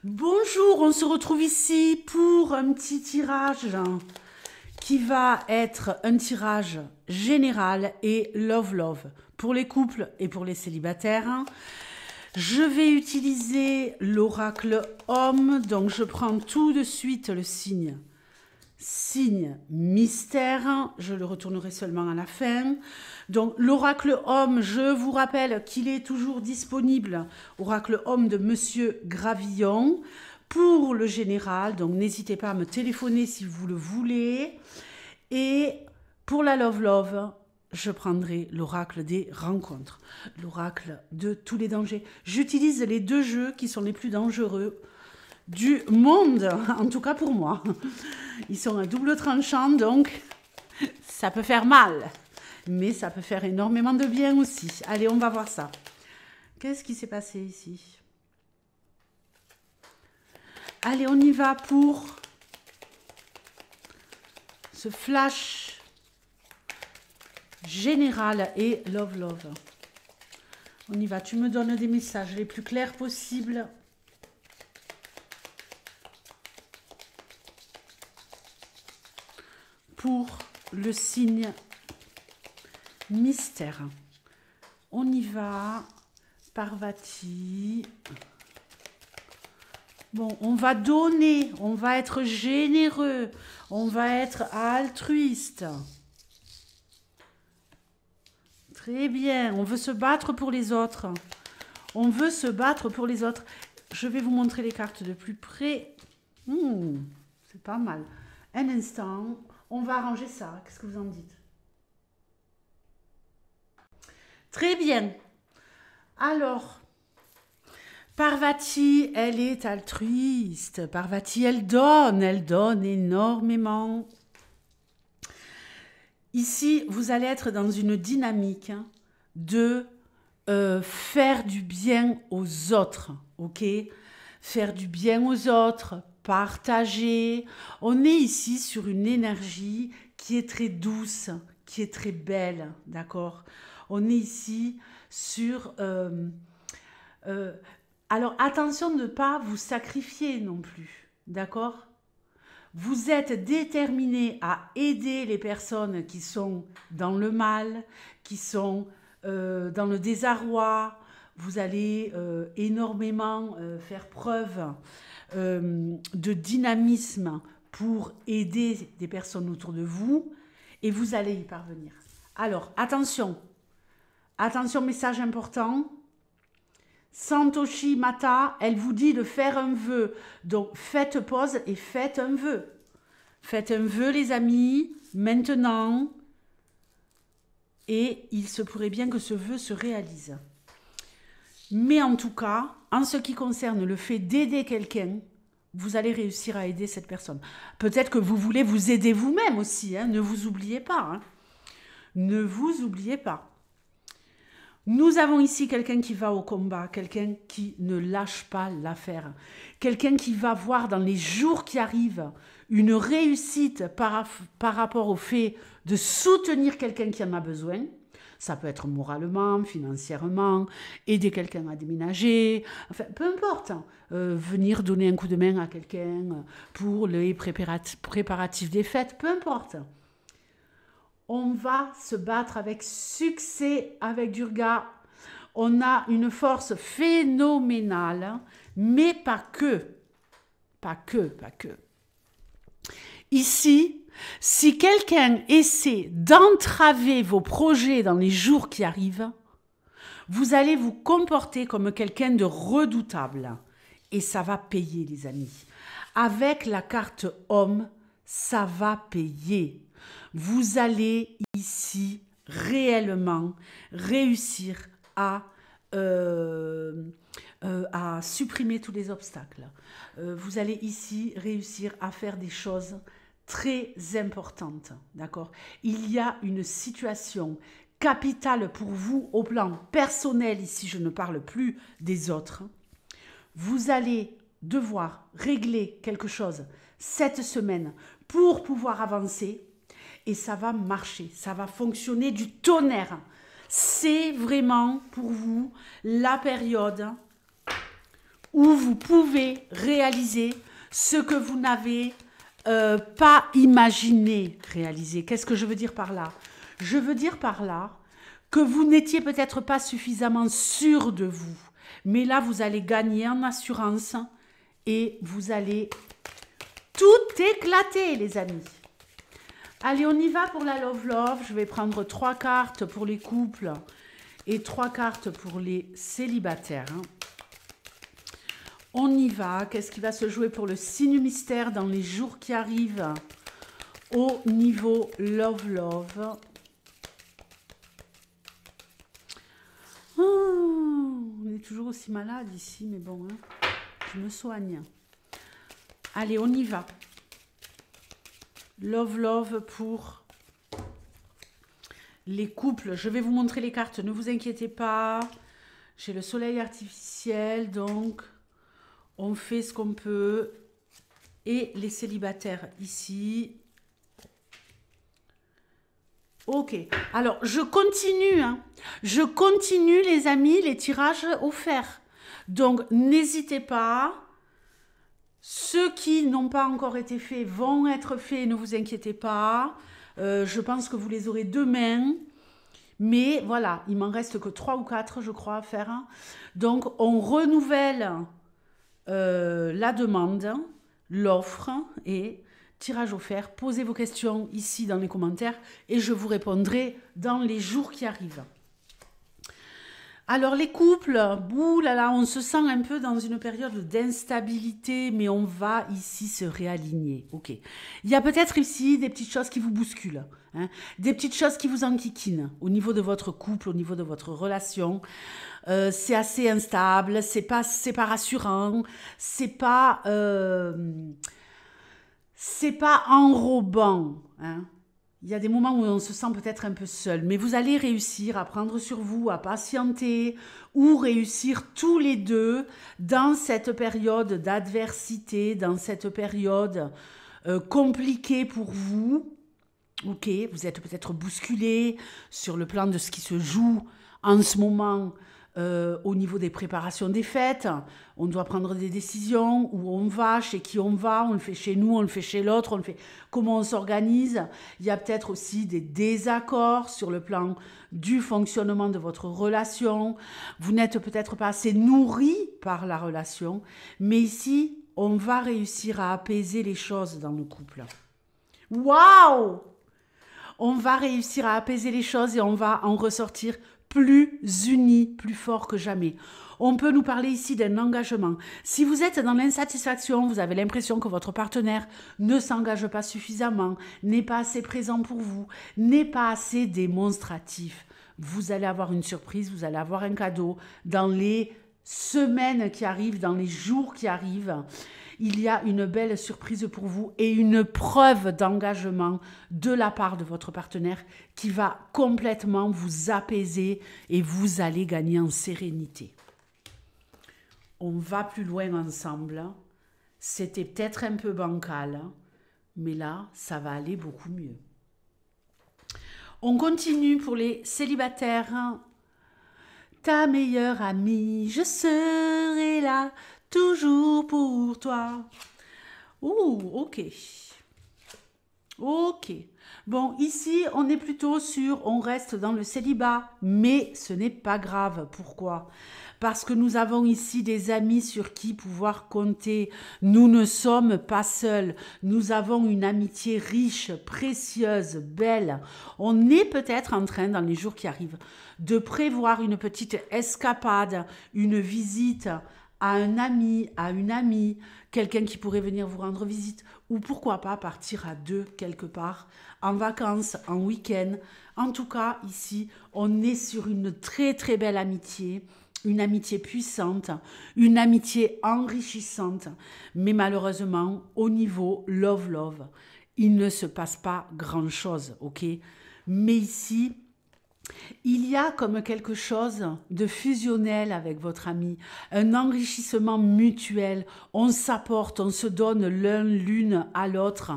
Bonjour, on se retrouve ici pour un petit tirage qui va être un tirage général et love pour les couples et pour les célibataires. Je vais utiliser l'oracle homme, donc je prends tout de suite le signe mystère, je le retournerai seulement à la fin. Donc l'oracle homme, je vous rappelle qu'il est toujours disponible, oracle homme de Monsieur Gravillon, pour le général, donc n'hésitez pas à me téléphoner si vous le voulez. Et pour la love, je prendrai l'oracle des rencontres, l'oracle de tous les dangers. J'utilise les deux jeux qui sont les plus dangereux du monde, en tout cas pour moi. Ils sont à double tranchant, donc ça peut faire mal, mais ça peut faire énormément de bien aussi. Allez, on va voir ça. Qu'est-ce qui s'est passé ici? Allez, on y va pour ce flash général et love. On y va, tu me donnes des messages les plus clairs possibles. Pour le signe mystère. On y va, Parvati. Bon, on va donner, on va être généreux, on va être altruiste. Très bien, on veut se battre pour les autres. On veut se battre pour les autres. Je vais vous montrer les cartes de plus près. C'est pas mal. Un instant. On va arranger ça. Qu'est-ce que vous en dites? Très bien. Alors, Parvati, elle est altruiste. Parvati, elle donne énormément. Ici, vous allez être dans une dynamique de faire du bien aux autres, ok? Faire du bien aux autres, partager. On est ici sur une énergie qui est très douce, qui est très belle, d'accord? On est ici sur... alors, attention de ne pas vous sacrifier non plus, d'accord? Vous êtes déterminé à aider les personnes qui sont dans le mal, qui sont dans le désarroi. Vous allez énormément faire preuve de dynamisme pour aider des personnes autour de vous et vous allez y parvenir. Alors, attention, message important. Santoshi Mata, elle vous dit de faire un vœu. Donc, faites pause et faites un vœu. Faites un vœu, les amis, maintenant. Et il se pourrait bien que ce vœu se réalise. Mais en tout cas, en ce qui concerne le fait d'aider quelqu'un, vous allez réussir à aider cette personne. Peut-être que vous voulez vous aider vous-même aussi, hein, ne vous oubliez pas. Hein. Ne vous oubliez pas. Nous avons ici quelqu'un qui va au combat, quelqu'un qui ne lâche pas l'affaire, quelqu'un qui va voir dans les jours qui arrivent une réussite par rapport au fait de soutenir quelqu'un qui en a besoin. Ça peut être moralement, financièrement, aider quelqu'un à déménager, enfin, peu importe. Hein. Venir donner un coup de main à quelqu'un pour les préparatifs des fêtes, peu importe. On va se battre avec succès avec Durga. On a une force phénoménale, mais pas que. Pas que. Ici, si quelqu'un essaie d'entraver vos projets dans les jours qui arrivent, vous allez vous comporter comme quelqu'un de redoutable. Et ça va payer, les amis. Avec la carte homme, ça va payer. Vous allez ici réellement réussir à supprimer tous les obstacles. Vous allez ici réussir à faire des choses très importante, d'accord? Il y a une situation capitale pour vous au plan personnel, ici je ne parle plus des autres. Vous allez devoir régler quelque chose cette semaine pour pouvoir avancer et ça va marcher, ça va fonctionner du tonnerre. C'est vraiment pour vous la période où vous pouvez réaliser ce que vous n'avez pas imaginé réaliser. Qu'est-ce que je veux dire par là? Je veux dire par là que vous n'étiez peut-être pas suffisamment sûr de vous. Mais là, vous allez gagner en assurance et vous allez tout éclater, les amis. Allez, on y va pour la Love Love. Je vais prendre 3 cartes pour les couples et 3 cartes pour les célibataires. On y va. Qu'est-ce qui va se jouer pour le signe mystère dans les jours qui arrivent au niveau Love Love? On est toujours aussi malade ici, mais bon, hein, je me soigne. Allez, on y va. Love Love pour les couples. Je vais vous montrer les cartes, ne vous inquiétez pas. J'ai le soleil artificiel, donc on fait ce qu'on peut. Et les célibataires ici. Ok, alors je continue, hein. Je continue les amis, les tirages offerts. Donc n'hésitez pas, ceux qui n'ont pas encore été faits vont être faits, ne vous inquiétez pas. Je pense que vous les aurez demain, mais voilà, il m'en reste que 3 ou 4 je crois à faire. Donc on renouvelle la demande, l'offre et... tirage offert, posez vos questions ici dans les commentaires et je vous répondrai dans les jours qui arrivent. Alors les couples, là, on se sent un peu dans une période d'instabilité, mais on va ici se réaligner. Ok. Il y a peut-être ici des petites choses qui vous bousculent, hein, des petites choses qui vous enquiquinent au niveau de votre couple, au niveau de votre relation. C'est assez instable, c'est pas rassurant, c'est pas enrobant, hein. Il y a des moments où on se sent peut-être un peu seul, mais vous allez réussir à prendre sur vous, à patienter, ou réussir tous les deux dans cette période d'adversité, dans cette période compliquée pour vous. Ok, vous êtes peut-être bousculé sur le plan de ce qui se joue en ce moment. Au niveau des préparations des fêtes, on doit prendre des décisions, où on va, chez qui on va, on le fait chez nous, on le fait chez l'autre, on le fait comment on s'organise. Il y a peut-être aussi des désaccords sur le plan du fonctionnement de votre relation. Vous n'êtes peut-être pas assez nourri par la relation, mais ici, on va réussir à apaiser les choses dans le couple. Waouh! On va réussir à apaiser les choses et on va en ressortir plus unis, plus forts que jamais. On peut nous parler ici d'un engagement. Si vous êtes dans l'insatisfaction, vous avez l'impression que votre partenaire ne s'engage pas suffisamment, n'est pas assez présent pour vous, n'est pas assez démonstratif, vous allez avoir une surprise, vous allez avoir un cadeau dans les semaines qui arrivent, dans les jours qui arrivent. Il y a une belle surprise pour vous et une preuve d'engagement de la part de votre partenaire qui va complètement vous apaiser et vous allez gagner en sérénité. On va plus loin ensemble. C'était peut-être un peu bancal, mais là, ça va aller beaucoup mieux. On continue pour les célibataires. Ta meilleure amie, je serai là. Toujours pour toi. Ok. Ok. Bon, ici, on est plutôt sur, on reste dans le célibat, mais ce n'est pas grave. Pourquoi? Parce que nous avons ici des amis sur qui pouvoir compter. Nous ne sommes pas seuls. Nous avons une amitié riche, précieuse, belle. On est peut-être en train, dans les jours qui arrivent, de prévoir une petite escapade, une visite à un ami, à une amie, quelqu'un qui pourrait venir vous rendre visite, ou pourquoi pas partir à deux quelque part, en vacances, en week-end. En tout cas, ici, on est sur une très très belle amitié, une amitié puissante, une amitié enrichissante, mais malheureusement, au niveau love, il ne se passe pas grand-chose, ok? Mais ici, Il y a comme quelque chose de fusionnel avec votre ami, un enrichissement mutuel. On s'apporte, on se donne l'un l'une à l'autre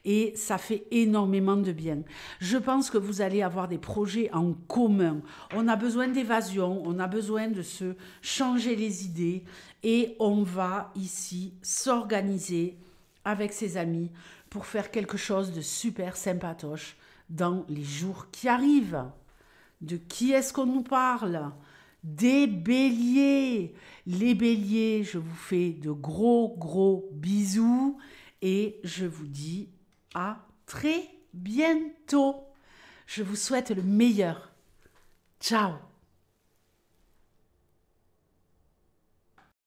et ça fait énormément de bien. Je pense que vous allez avoir des projets en commun. On a besoin d'évasion, on a besoin de se changer les idées et on va ici s'organiser avec ses amis pour faire quelque chose de super sympatoche dans les jours qui arrivent. De qui est-ce qu'on nous parle? Des béliers. Les béliers, je vous fais de gros bisous et je vous dis à très bientôt. Je vous souhaite le meilleur. Ciao.